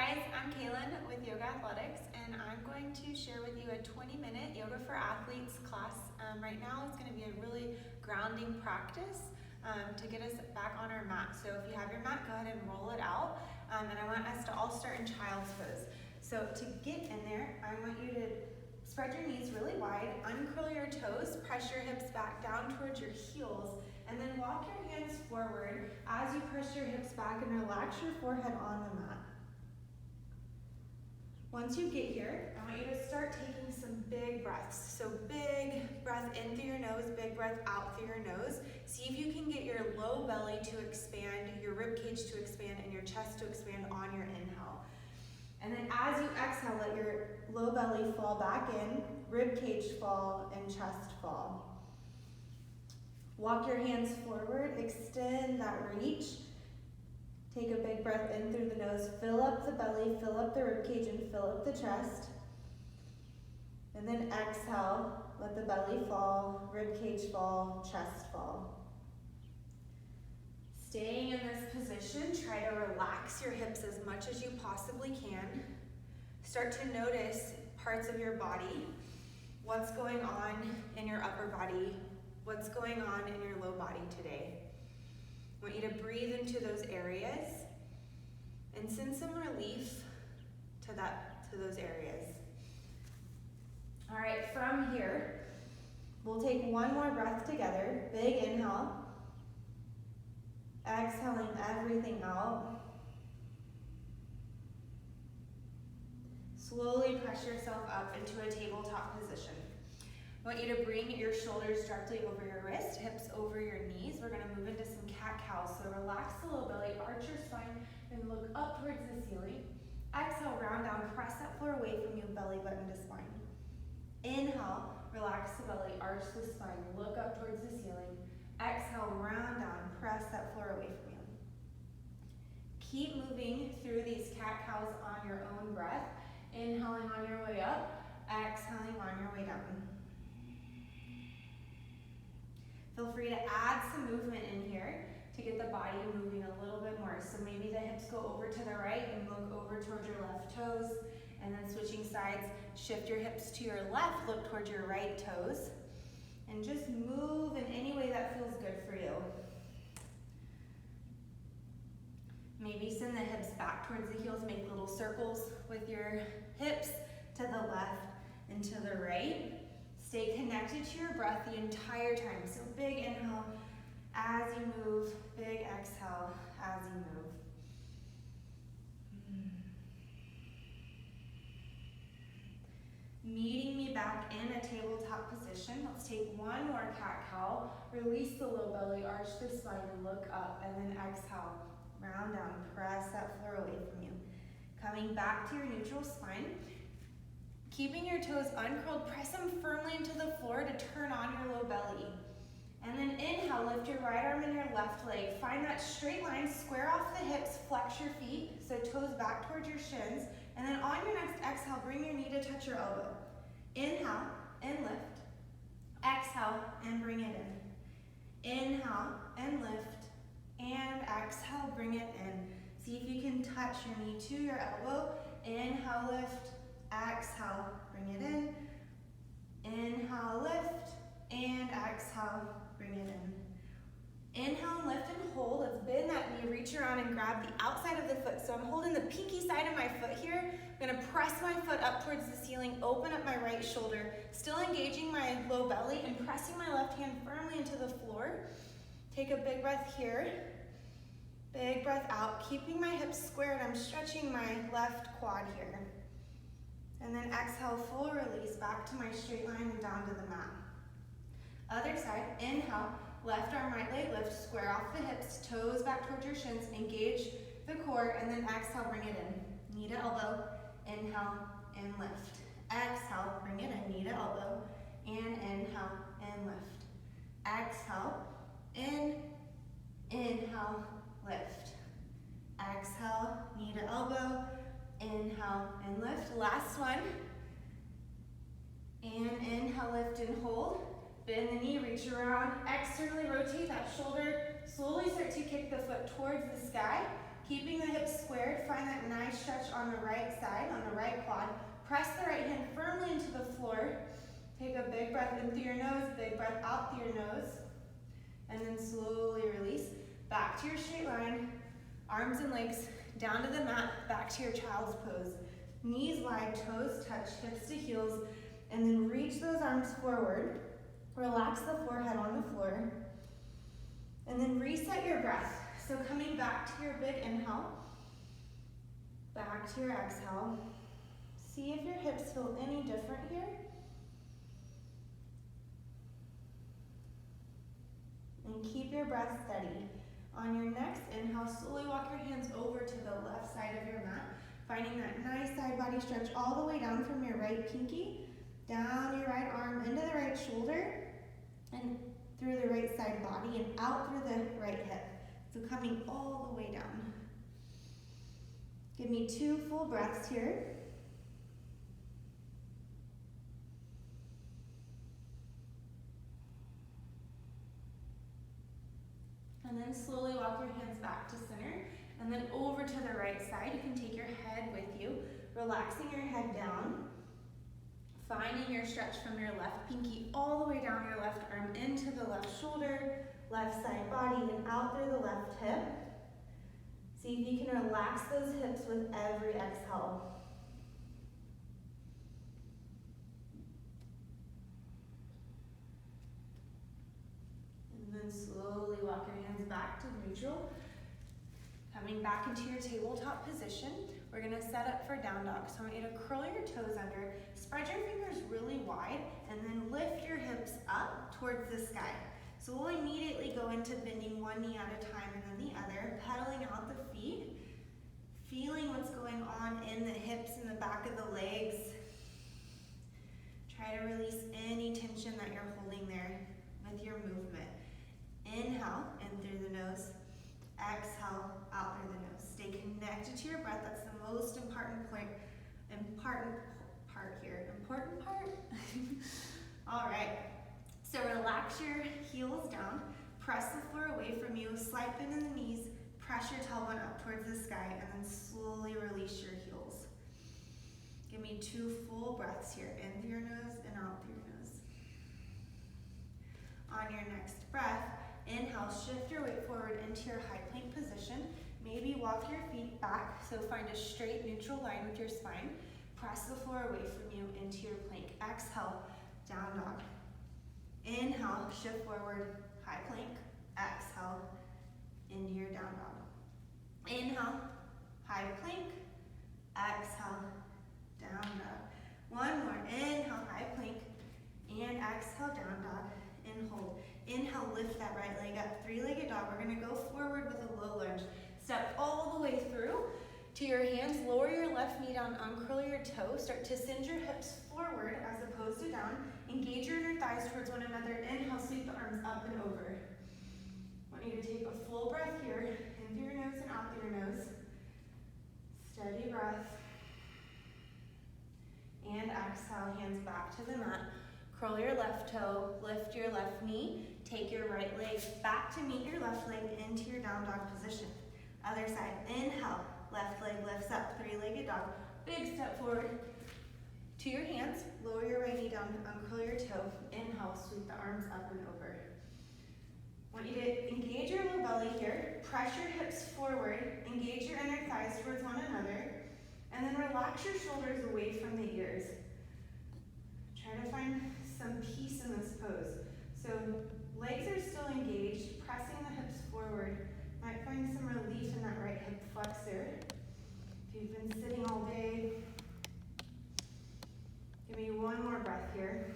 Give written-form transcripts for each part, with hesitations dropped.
guys, I'm Kaylin with Yoga Athletics, and I'm going to share with you a 20-minute Yoga for Athletes class. Right now it's going to be a really grounding practice to get us back on our mat. So if you have your mat, go ahead and roll it out, and I want us to all start in child's pose. So to get in there, I want you to spread your knees really wide, uncurl your toes, press your hips back down towards your heels, and then walk your hands forward as you press your hips back and relax your forehead on the mat. Once you get here, I want you to start taking some big breaths. So big breath in through your nose, big breath out through your nose. See if you can get your low belly to expand, your rib cage to expand, and your chest to expand on your inhale. And then as you exhale, let your low belly fall back in, rib cage fall, and chest fall. Walk your hands forward, extend that reach. Take a big breath in through the nose, fill up the belly, fill up the rib cage, and fill up the chest. And then exhale, let the belly fall, rib cage fall, chest fall. Staying in this position, try to relax your hips as much as you possibly can. Start to notice parts of your body, what's going on in your upper body, what's going on in your low body today. I want you to breathe into those areas and send some relief to those areas. All right, from here, we'll take one more breath together. Big inhale. Exhaling everything out. Slowly press yourself up into a tabletop position. I want you to bring your shoulders directly over your wrist, hips over your knees. We're going to move into some cat-cow. So relax the low belly, arch your spine, and look up towards the ceiling. Exhale, round down, press that floor away from you, belly button to spine. Inhale, relax the belly, arch the spine, look up towards the ceiling. Exhale, round down, press that floor away from you. Keep moving through these cat-cows on your own breath. Inhaling on your way up, exhaling on your way down. Feel free to add some movement in here to get the body moving a little bit more. So maybe the hips go over to the right and look over towards your left toes. And then switching sides, shift your hips to your left, look towards your right toes. And just move in any way that feels good for you. Maybe send the hips back towards the heels, make little circles with your hips to the left and to the right. Stay connected to your breath the entire time. So big inhale as you move, big exhale as you move. Meeting me back in a tabletop position. Let's take one more cat-cow. Release the low belly, arch the spine, and look up, and then exhale. Round down, press that floor away from you. Coming back to your neutral spine. Keeping your toes uncurled, press them firmly into the floor to turn on your low belly. And then inhale, lift your right arm and your left leg. Find that straight line, square off the hips, flex your feet, so toes back towards your shins. And then on your next exhale, bring your knee to touch your elbow. Inhale and lift. Exhale and bring it in. Inhale and lift. And exhale, bring it in. See if you can touch your knee to your elbow. Inhale, lift. Exhale, bring it in. Inhale, lift. And exhale, bring it in. Inhale and lift and hold. Let's bend that knee, reach around and grab the outside of the foot. So I'm holding the pinky side of my foot here. I'm gonna press my foot up towards the ceiling, open up my right shoulder, still engaging my low belly and pressing my left hand firmly into the floor. Take a big breath here. Big breath out, keeping my hips squared. I'm stretching my left quad here. And then exhale, full release, back to my straight line and down to the mat. Other side, inhale, left arm, right leg lift, square off the hips, toes back towards your shins, engage the core, and then exhale, bring it in. Knee to elbow, inhale, and lift. Exhale, bring it in, knee to elbow, and inhale, and lift. Exhale, inhale, lift. Exhale, knee to elbow, inhale, and lift. Last one. And inhale, lift and hold. Bend the knee, reach around, externally rotate that shoulder. Slowly start to kick the foot towards the sky. Keeping the hips squared, find that nice nice stretch on the right side, on the right quad. Press the right hand firmly into the floor. Take a big breath in through your nose, big breath out through your nose. And then slowly release. Back to your straight line. Arms and legs down to the mat, back to your child's pose. Knees wide, toes touch, hips to heels. And then reach those arms forward. Relax the forehead on the floor. And then reset your breath. So coming back to your big inhale. Back to your exhale. See if your hips feel any different here. And keep your breath steady. On your next inhale, slowly walk your hands over to the left side of your mat, finding that nice side body stretch all the way down from your right pinky, down your right arm, into the right shoulder, and through the right side body, and out through the right hip. So coming all the way down. Give me 2 full breaths here. And then slowly walk your hands back to center, and then over to the right side. You can take your head with you, relaxing your head down, finding your stretch from your left pinky all the way down your left arm into the left shoulder, left side body, and out through the left hip. See if you can relax those hips with every exhale. And then slowly walk your hands back to neutral. Coming back into your tabletop position, we're gonna set up for down dog. So I want you to curl your toes under, spread your fingers really wide, and then lift your hips up towards the sky. So we'll immediately go into bending one knee at a time and then the other, pedaling out the feet, feeling what's going on in the hips and the back of the legs. Try to release any tension that you're holding there with your movement. Inhale in through the nose, exhale out through the nose. Stay connected to your breath. That's the most important part here. Important part? All right. So relax your heels down, press the floor away from you, slight bend in the knees, press your tailbone up towards the sky, and then slowly release your heels. Give me 2 full breaths here, in through your nose and out through your nose. On your next breath, inhale, shift your weight forward into your high plank position. Maybe walk your feet back, so find a straight neutral line with your spine. Press the floor away from you into your plank. Exhale, down dog. Inhale, shift forward, high plank. Exhale, into your down dog. Inhale, high plank. Exhale, down dog. One more, inhale, high plank. And exhale, down dog, and hold. Inhale, lift that right leg up, 3-legged dog. We're gonna go forward with a low lunge. Step all the way through to your hands, lower your left knee down, uncurl your toe, start to send your hips forward as opposed to down. Engage your inner thighs towards one another. Inhale, sweep the arms up and over. I want you to take a full breath here, in through your nose and out through your nose. Steady breath. And exhale, hands back to the mat. Curl your left toe, lift your left knee, take your right leg back to meet your left leg into your down dog position. Other side, inhale, left leg lifts up, 3-legged dog. Big step forward to your hands, lower your right knee down, uncurl your toe. Inhale, sweep the arms up and over. I want you to engage your low belly here, press your hips forward, engage your inner thighs towards one another, and then relax your shoulders away from the ears. Try to find some peace in this pose. So legs are still engaged, pressing the hips forward. Might find some relief in that right hip flexor. If you've been sitting all day, give me 1 more breath here.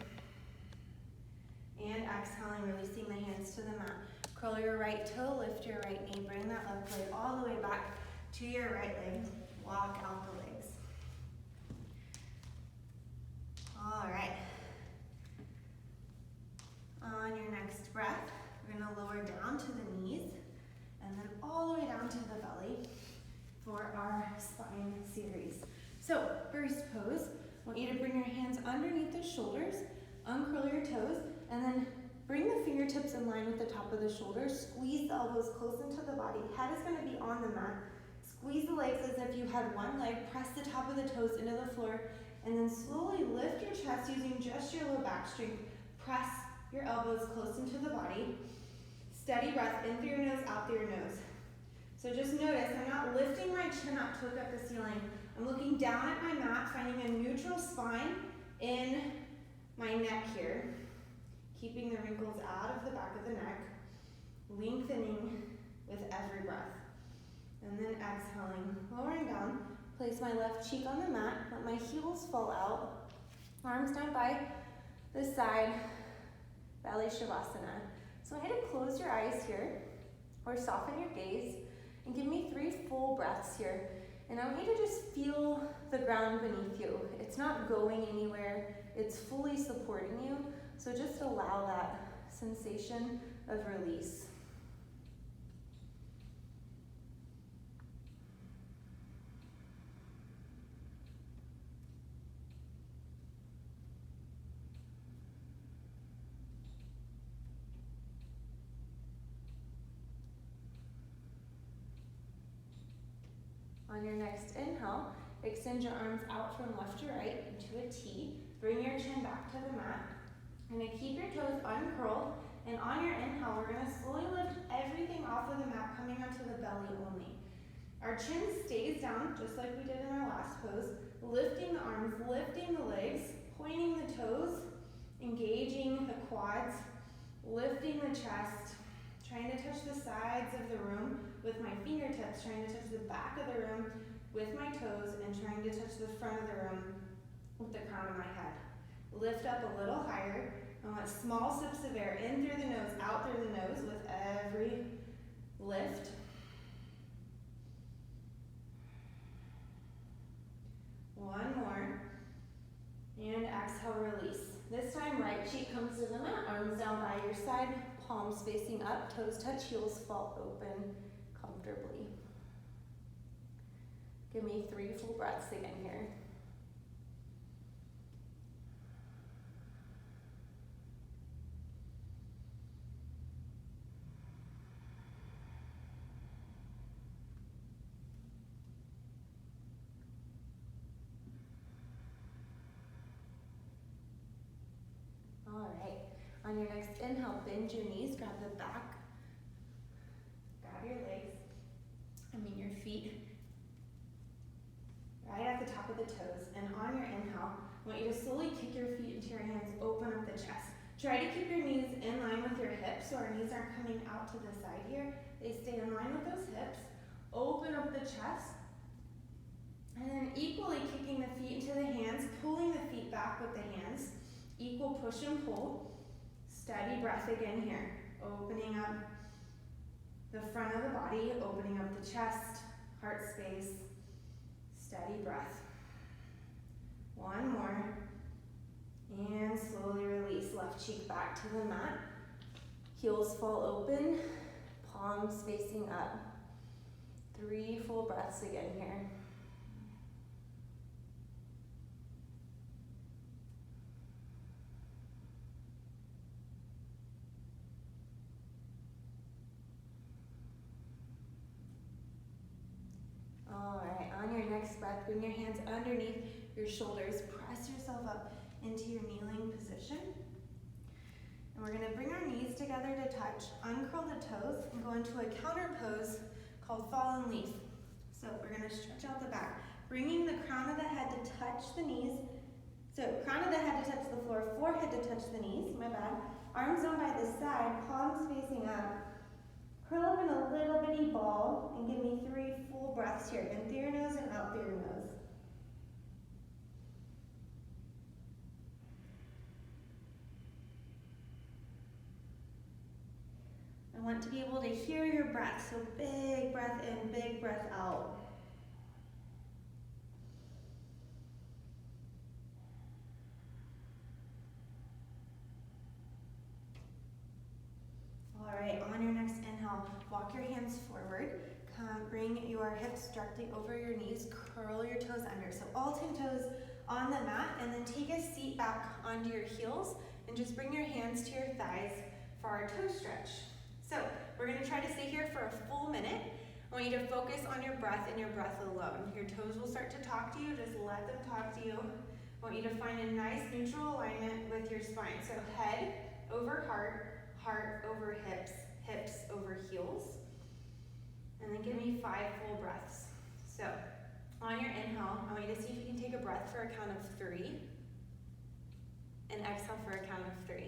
And exhaling, releasing the hands to the mat. Curl your right toe, lift your right knee, bring that left leg all the way back to your right leg. Walk out the legs. All right. On your next breath, we're gonna lower down to the knees and then all the way down to the belly for our spine series. So, first pose, I want you to bring your hands underneath the shoulders, uncurl your toes, and then bring the fingertips in line with the top of the shoulders. Squeeze the elbows close into the body. Head is gonna be on the mat. Squeeze the legs as if you had one leg, press the top of the toes into the floor, and then slowly lift your chest using just your low back strength. Press your elbows close into the body. Steady breath in through your nose, out through your nose. So just notice, I'm not lifting my chin up to look at the ceiling. I'm looking down at my mat, finding a neutral spine in my neck here. Keeping the wrinkles out of the back of the neck. Lengthening with every breath. And then exhaling, lowering down. Place my left cheek on the mat, let my heels fall out. Arms down by the side, belly shavasana. So I had to close your eyes here, or soften your gaze, and give me 3 full breaths here. And I want you to just feel the ground beneath you. It's not going anywhere, it's fully supporting you. So just allow that sensation of release. On your next inhale, extend your arms out from left to right into a T. Bring your chin back to the mat. You're gonna keep your toes uncurled, and on your inhale, we're gonna slowly lift everything off of the mat, coming onto the belly only. Our chin stays down, just like we did in our last pose, lifting the arms, lifting the legs, pointing the toes, engaging the quads, lifting the chest, trying to touch the sides of the room with my fingertips, trying to touch the back of the room with my toes, and trying to touch the front of the room with the crown of my head. Lift up a little higher. I want small sips of air in through the nose, out through the nose with every lift. One more. And exhale, release. This time, right cheek comes to the mat, arms down by your side, palms facing up, toes touch, heels fall open comfortably. Give me 3 full breaths again here. All right, on your next inhale, bend your knees, grab the back, grab your legs, your feet right at the top of the toes. And on your inhale, I want you to slowly kick your feet into your hands, open up the chest. Try to keep your knees in line with your hips so our knees aren't coming out to the side here. They stay in line with those hips. Open up the chest. And then equally kicking the feet into the hands, pulling the feet back with the hands. Equal push and pull. Steady breath again here. Opening up the front of the body, opening up the chest, heart space. Steady breath. One more. And slowly release. Left cheek back to the mat. Heels fall open. Palms facing up. 3 full breaths again here. All right, on your next breath, bring your hands underneath your shoulders. Press yourself up into your kneeling position. And we're gonna bring our knees together to touch, uncurl the toes, and go into a counter pose called fallen leaf. So we're gonna stretch out the back, bringing the crown of the head to touch the knees. So crown of the head to touch the floor, forehead to touch the knees, my bad. Arms down by the side, palms facing up. Curl up in a little bitty ball and give me 3 full breaths here. In through your nose and out through your nose. I want to be able to hear your breath, so big breath in, big breath out. All right, on your next inhale, walk your hands forward. Bring your hips directly over your knees, curl your toes under. So all 10 toes on the mat, and then take a seat back onto your heels, and just bring your hands to your thighs for our toe stretch. So we're gonna try to stay here for a full minute. I want you to focus on your breath and your breath alone. Your toes will start to talk to you, just let them talk to you. I want you to find a nice neutral alignment with your spine. So head over heart, heart over hips, hips over heels. And then give me 5 full breaths. So on your inhale, I want you to see if you can take a breath for a count of 3. And exhale for a count of 3.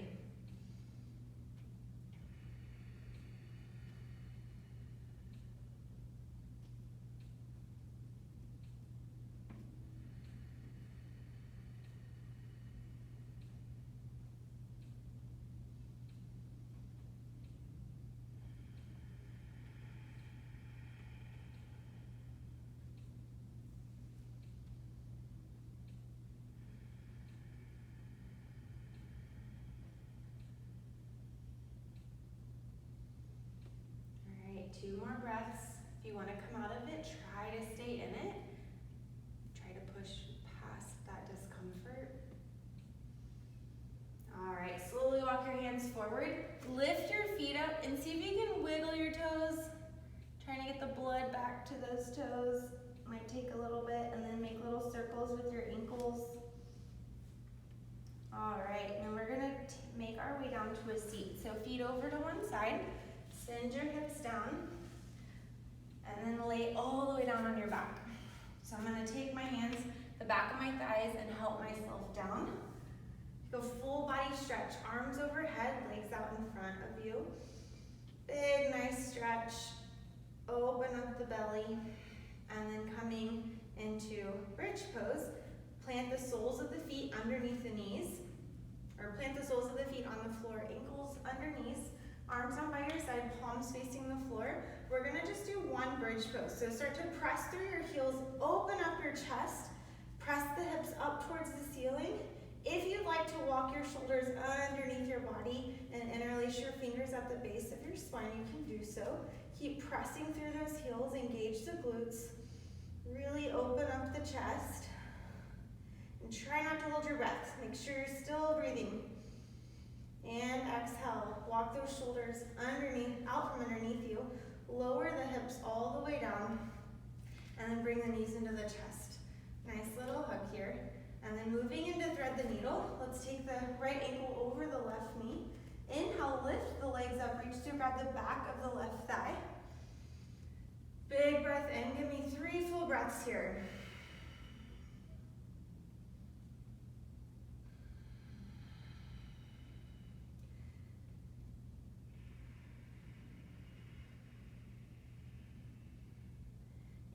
All right, 2 more breaths. If you want to come out of it, try to stay in it. Try to push past that discomfort. All right, slowly walk your hands forward. Lift your feet up and see if you can wiggle your toes. Trying to get the blood back to those toes. Might take a little bit, and then make little circles with your ankles. All right, now we're gonna make our way down to a seat. So feet over to one side, send your hips down, and then lay all the way down on your back. So I'm gonna take my hands, the back of my thighs, and help myself down. Go full body stretch, arms overhead, legs out in front of you. Big, nice stretch. Open up the belly, and then coming into bridge pose, plant the soles of the feet underneath the knees, or plant the soles of the feet on the floor, ankles underneath, arms down by your side, palms facing the floor. We're gonna just do 1 bridge pose. So start to press through your heels, open up your chest, press the hips up towards the ceiling. If you'd like to walk your shoulders underneath your body and interlace your fingers at the base of your spine, you can do so. Keep pressing through those heels, engage the glutes. Really open up the chest. And try not to hold your breath. Make sure you're still breathing. And exhale. Walk those shoulders out from underneath you. Lower the hips all the way down. And then bring the knees into the chest. Nice little hug here. And then moving into thread the needle, let's take the right ankle over the left knee. Inhale, lift the legs up, reach to grab the back of the left thigh. Big breath in, give me 3 full breaths here.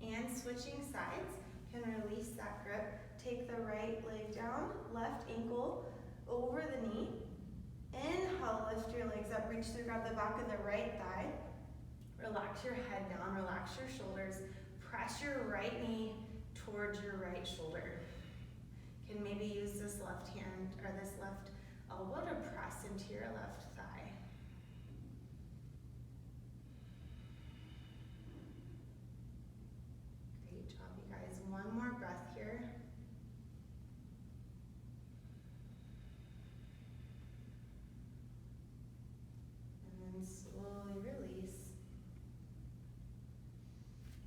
And switching sides, can release that grip. Take the right leg down, left ankle over the knee. Inhale, lift your legs up, reach to grab the back of the right thigh. Relax your head down, relax your shoulders. Press your right knee towards your right shoulder. You can maybe use this left hand or this left elbow to press into your left thigh. Great job, you guys. 1 more breath here. Slowly release.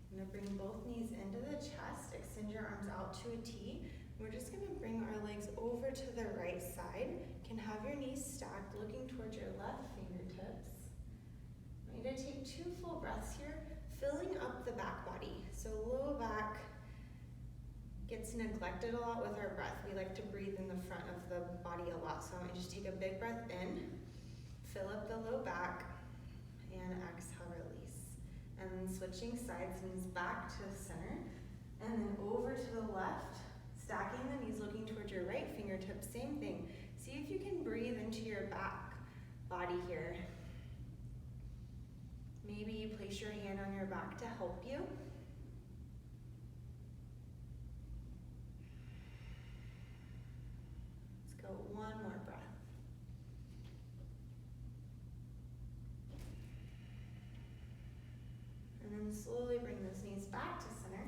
I'm going to bring both knees into the chest, extend your arms out to a T. We're just going to bring our legs over to the right side. You can have your knees stacked, looking towards your left fingertips. I want you to take 2 full breaths here, filling up the back body. So low back gets neglected a lot with our breath. We like to breathe in the front of the body a lot. So I want you to just take a big breath in. Fill up the low back, and exhale, release. And then switching sides, knees back to center, and then over to the left, stacking the knees, looking towards your right fingertips, same thing. See if you can breathe into your back body here. Maybe you place your hand on your back to help you. Let's go 1 more breath. And then slowly bring those knees back to center.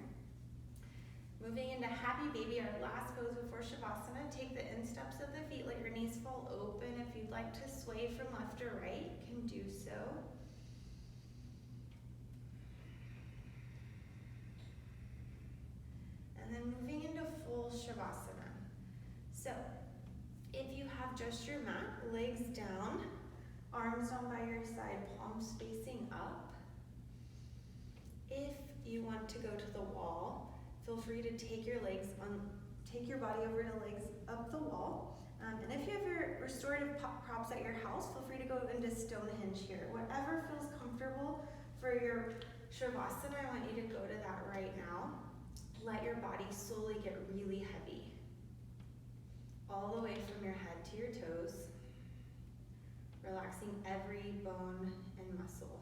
Moving into happy baby, our last pose before shavasana. Take the insteps of the feet, let your knees fall open. If you'd like to sway from left or right, you can do so. and then moving into full shavasana. So, if you have just your mat, legs down, arms down by your side, palms facing up. If you want to go to the wall, feel free to take your body over to legs up the wall. And if you have your restorative props at your house, feel free to go into Stonehenge here. Whatever feels comfortable for your shavasana, I want you to go to that right now. Let your body slowly get really heavy. All the way from your head to your toes, relaxing every bone and muscle.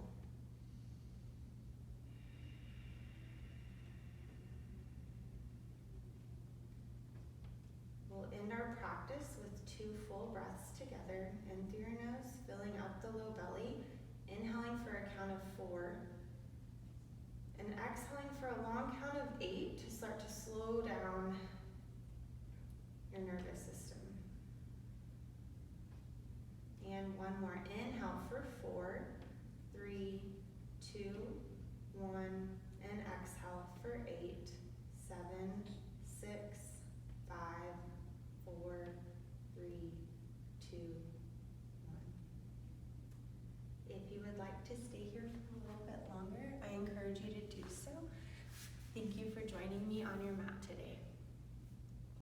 We'll end our practice with 2 full breaths together. In through your nose, filling up the low belly, inhaling for a count of 4, and exhaling for a long count of 8 to start to slow down your nervous system. And one more inhale for 4, 3, 2, 1, and exhale for 8, 7, 6, 5, 4, 3, 2, 1. If you would like to stay here for a little bit longer, I encourage you to do so. Thank you for joining me on your mat today.